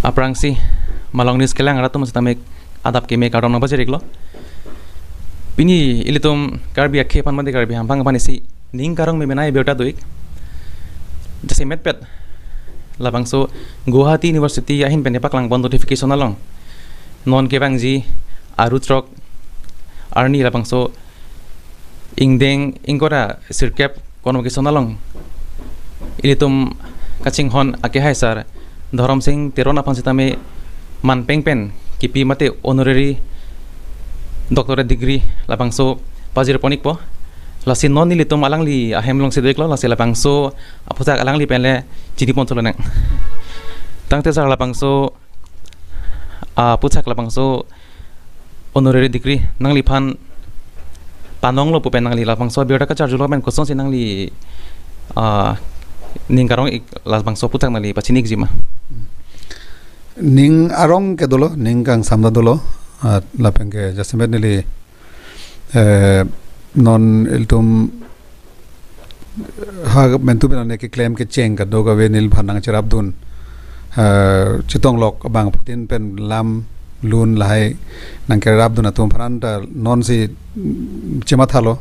aprang si malong nis kelang ratu masih tamek adap keme karong napa jerik lo pini ilitum karbi akhe pan mande karbi hampang pan isi ning karong me menai beota doik jase metpet labangso Guwahati University ahin penepak lang bon notification along non kebang ji arutrok arni labangso ingdeng ingkora sirkep convocation along ilitum kaching hon ake hai sar Dharam Singh Teron apang sitame man pengpen kipi mate honorary doctorate degree labangso pajir ponik po lasi non ni litum alang li ahem long sidek lo lasi labangso apusak alang li penle jidi pon tolonang tangte sar labangso pusak labangso honorary degree nang li pan panong lo pupen nang li labangso biota ka charge lo men kosong sinang li ning karong labangso putak nang li pachinik jima ning arong ke dolo ning kang samda dolo lapeng ke jasemet nili non iltum ha mentu benane ke claim ke cheng ka doga we nil phanang cherabdun chitong lok bang putin pen lam lun lai nang ke rabdun atum phananta non si chema thalo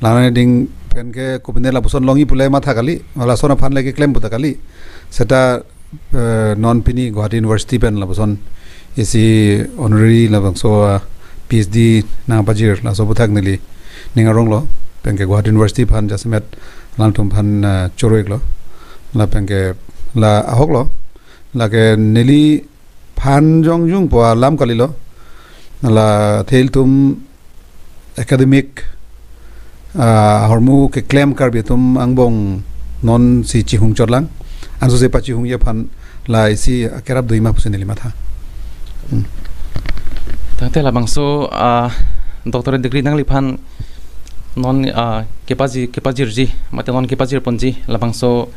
lana ding pen ke kupinela buson longi pulai matha kali wala sona phan lagi claim buta kali seta non pini Guwahati University pen labuson isi honorary labang so PhD na bajir la so buthak nili ningarong lo pen ke Guwahati University phan jasmet lang tum phan choroik lo la pen ke la ahok lo la ke nili phan jong jung po lam kali lo la thel tum academic hormu ke claim karbi tum angbong non si chihung chorlang anso se pachi hung ye phan la isi kerap doi ma pusen lima tha tangte labangso doctorate degree nang li phan non kepaji ji mate non kepaji ponji labangso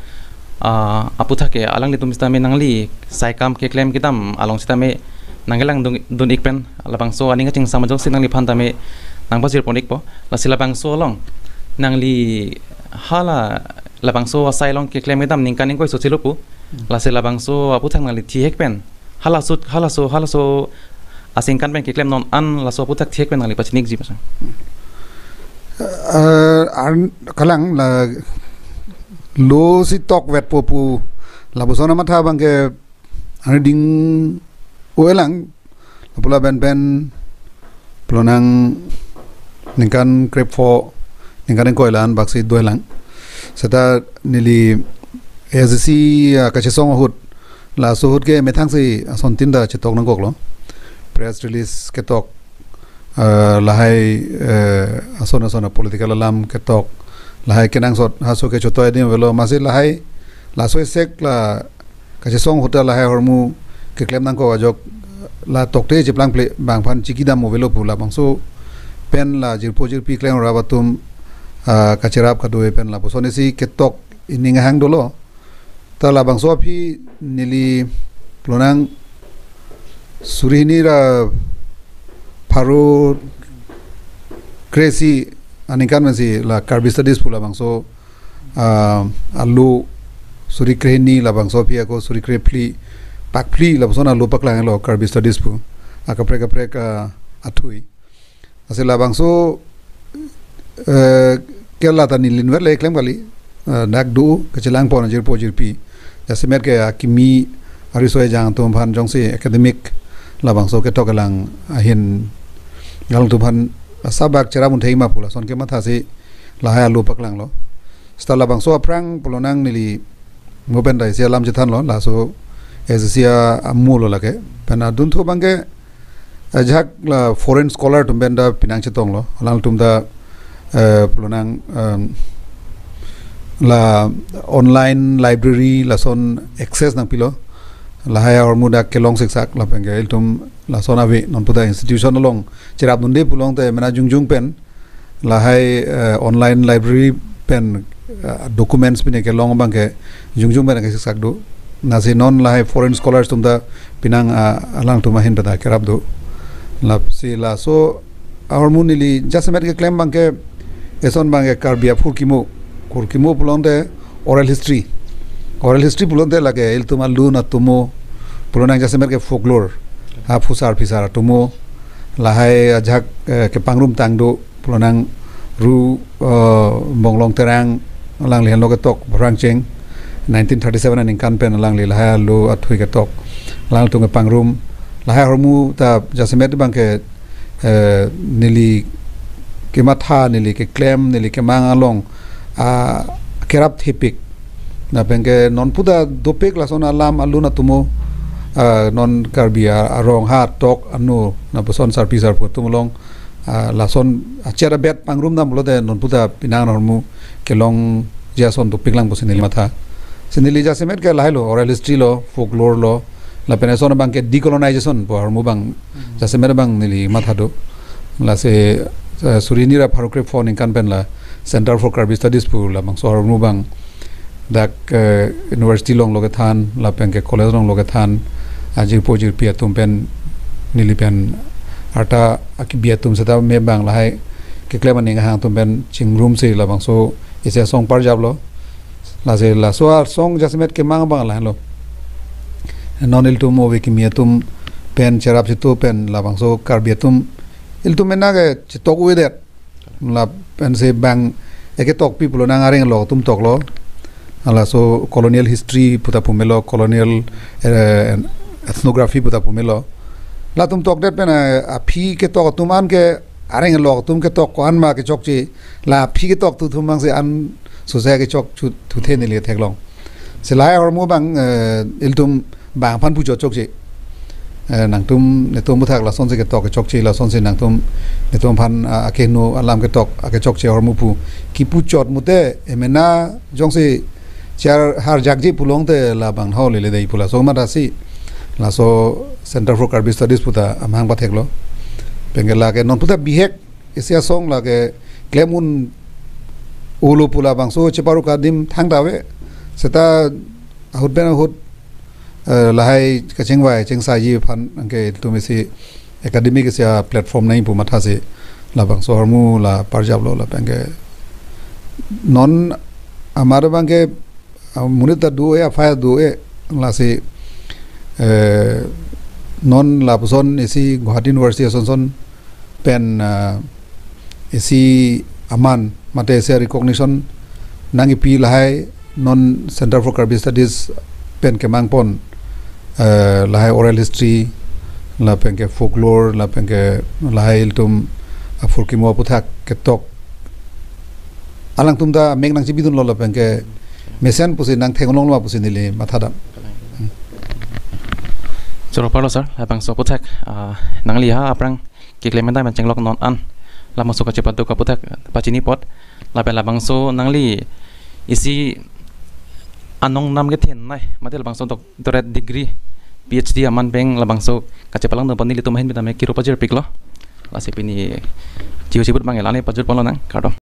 aputha ke alang li tum stame nang li saikam ke claim kitam along sitame nangelang dun ikpen labangso aninga ching samajok sinang li phan tame nang bajir ponik po la silabangso long nang li hala labangso asailong ke claim kitam ningkaning koi sochilopu la silabangso aputhang nang li thihek pen halaso asingkan pen ke claim non an la so aputhak thihek pen nang li pachinik ji pasang kalang la lo si tok vet popu la busona matha bangke ani ding oelang pula ben plonang ningkan krep fo ningkan koilan baksi doelang seta nili ezisi kachesong hut la so hut ke methang si sontinda chitok nang koklo press release ketok lahai asona political alam ketok lahai kenang sot haso ke chotoy dim velo masi lahai la so sek la kachesong hut lahai hormu ke claim nang ko ajok la tokte jiplang ple bang phan chikidam mo velo pula bangso pen la jirpojir pi claim rabatum kachirap kadue pen la posonesi ketok ininga hang dolo ta la bangso phi nili plonang surihini ra pharu crazy anikan mensi la karbi studies pula bangso alu suri krehni la bangso phi ako suri krepli pakpli la bosona lo paklang lo karbi studies pu akapre ka athui asila bangso kela ta nilin ver le klem kali dak du kechelang pon jir pi jasemer ke akimi arisoe jang tum phan jong se academic labang so ke tokalang ahin galang tu phan sabak chera mun theima pula son ke matha se lahaya lu paklang lo sta labang so aprang polonang nili ngoben dai sia lam jethan lo la so ezisia amulo lage pena dun tho bangke ajak la foreign scholar tumbenda pinang chetong lo lang tumda polonang la online library la son access nang pilo la haya or muda kelong seksak la pengel tum la son ave non puda institution long cherap nunde pulong te mena jungjung pen la hai online library pen documents pine kelong bangke jungjung pen ke seksak do nasi non la hai foreign scholars tumda pinang alang tuma hin pada kerap do la si la so our munili jasemet ke claim bangke eson bangke karbia furkimo pulonde oral history pulonde lage il tuma luna tumo pulo nang jasemer ke folklore ha fusar fisar tumo lahai ajak ke pangrum tangdo pulo nang ru bonglong terang lang lian lo ke tok barang cheng 1937 aning kan pen lang li lahai lo athui ke tok lang tu ke pangrum lahai hormu ta jasemer bang ke nili ke matha nili ke claim nili ke mangalong kerap hipik na pengke non puda dopek la sona alam aluna tumo non karbia arong hat tok anu na boson sarpisar po tumulong la son achera bet pangrum nam lode non puda pinang normu kelong jason dopek lang bosin matha sinili jasemet ke lahilo oral history lo folklore lo la penason bang ke decolonization po hormu bang jasemet bang nili matha do la se surinira pharokre phone in kan pen la Center for Karbi Studies pu la bang so hormu bang dak university long loge than la pen ke college long loge than ajir pojir pia tumpen nilipen arta akibia tum seta me bang lahai ke kleman ning hang tumpen chingrum se la bang so ise song par jablo la se la so song jasmet ke mang bang la lo non il tum ove ki miatum pen cherap situ pen la bang so karbiatum il tum menage chitok weder la pen se bang eke tok people nang areng lo tum tok lo ala so colonial history puta pumelo colonial ethnography puta pumelo la tum tok det pena a phi ke tok tuman ke areng lo tum ke tok kan ma ke chok chi la phi ke tok tu thumang se an so se ke chok chu thu the ni le theklong se lai or mo bang il tum bang phan pu chok chi nang tum ne tum muthak la son se ke tok ke chok chi la son se nang tum ne tum phan a ke no alam ke tok a ke chok chi or mu pu ki pu chot mute emena jong se char har jakji pulong te la bang hol le dei pula so mata si la so Center for Karbi Studies puta amhang pa theklo pengela ke non puta bihek isia song la ke klemun ulu pula bang so cheparu kadim thang dawe seta hut ben hut lahai ka chengwai chengsa yi phan angke tumisi academic sia platform nai pu matha se la bang so hormu la parjab lo la pengke non amar bang ke munita do ya fa do e la se non la person isi Guwahati University son pen isi aman mate se recognition nangi pi lahai non Center for Karbi Studies pen ke mangpon lahai oral history la pen ke folklore la pen ke lahai tum afurki mo puthak ke tok alang tum da meg nang chibidun lo la pen ke mesen pusi nang thenglong lo pusi nili mathadam Soro palo sir, labang so putak nang liha aprang kiklemen man cenglok non an la masuk ke cepat ka putak pacini pot labang so nang li isi anong nam ke then nai mate labang so doctorate degree PhD aman peng labang so ka cepalang no panili tumahin bitame kiro pajir piklo la sepini jiu sibut mangelane pajur polo nang kardo